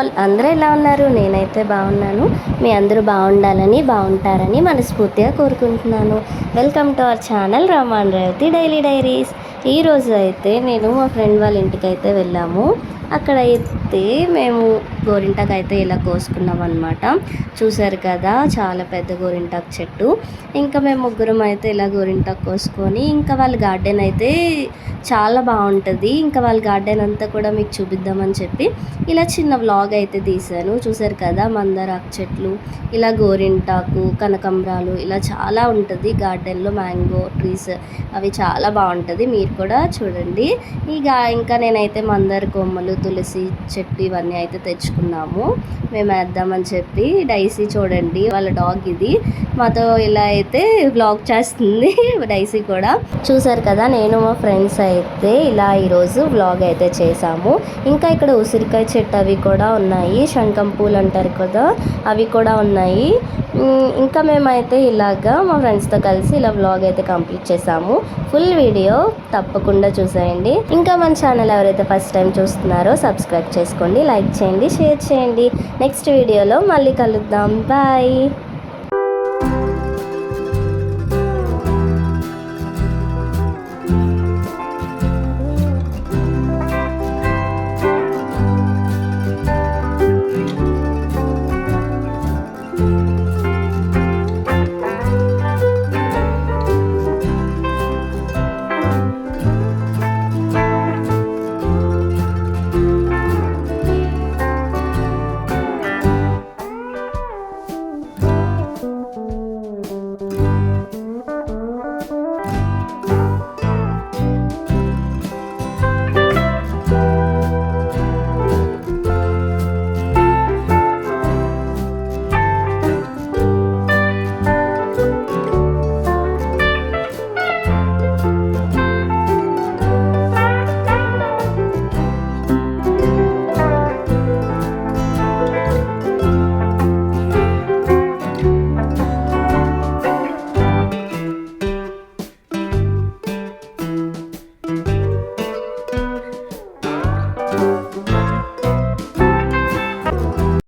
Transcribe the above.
All, అందరూ ఎలా ఉన్నారు? నేనైతే బాగున్నాను. మీ అందరూ బాగుండాలని బాగుంటారని మనస్ఫూర్తిగా కోరుకుంటున్నాను. Welcome to our channel Ramaan Revathi daily diaries. ఈరోజు అయితే నేను మా ఫ్రెండ్ వాళ్ళ ఇంటికి అయితే వెళ్ళాము. అక్కడైతే మేము గోరింటాకు అయితే ఇలా కోసుకున్నాం అనమాట. చూసారు కదా, చాలా పెద్ద గోరింటాకు చెట్టు. ఇంకా మేము ముగ్గురం అయితే ఇలా గోరింటాకు కోసుకొని, ఇంకా వాళ్ళ గార్డెన్ అయితే చాలా బాగుంటుంది. ఇంకా వాళ్ళ గార్డెన్ అంతా కూడా మీకు చూపిద్దామని చెప్పి ఇలా చిన్న వ్లాగ్ అయితే తీశాను. చూసారు కదా, మందారాకు చెట్లు, ఇలా గోరింటాకు, కనకంబరాలు, ఇలా చాలా ఉంటుంది గార్డెన్లో. మ్యాంగో ట్రీస్ అవి చాలా బాగుంటుంది, మీరు కూడా చూడండి. ఇంకా నేనైతే మందార కొమ్మలు, తులసి చెట్టు ఇవన్నీ అయితే తెచ్చుకున్నాము మేము వేద్దామని చెప్పి. డైసీ చూడండి, వాళ్ళ డాగ్ ఇది మాతో ఇలా అయితే వ్లాగ్ చేస్తుంది. డైసీ కూడా చూసారు కదా. నేను మా ఫ్రెండ్స్ అయితే ఇలా ఈరోజు వ్లాగ్ అయితే చేసాము. ఇంకా ఇక్కడ ఉసిరికాయ చెట్టు అవి కూడా ఉన్నాయి, శంఖం పూలు అంటారు కదా, అవి కూడా ఉన్నాయి. ఇంకా మేమైతే ఇలాగా మా ఫ్రెండ్స్తో కలిసి ఇలా వ్లాగ్ అయితే కంప్లీట్ చేసాము. ఫుల్ వీడియో తప్పకుండా చూసేయండి. ఇంకా మన ఛానల్ ఎవరైతే ఫస్ట్ టైం చూస్తున్నారో సబ్స్క్రైబ్ చేసుకోండి, లైక్ చేయండి, షేర్ చేయండి. నెక్స్ట్ వీడియోలో మళ్ళీ కలుద్దాం. బాయ్.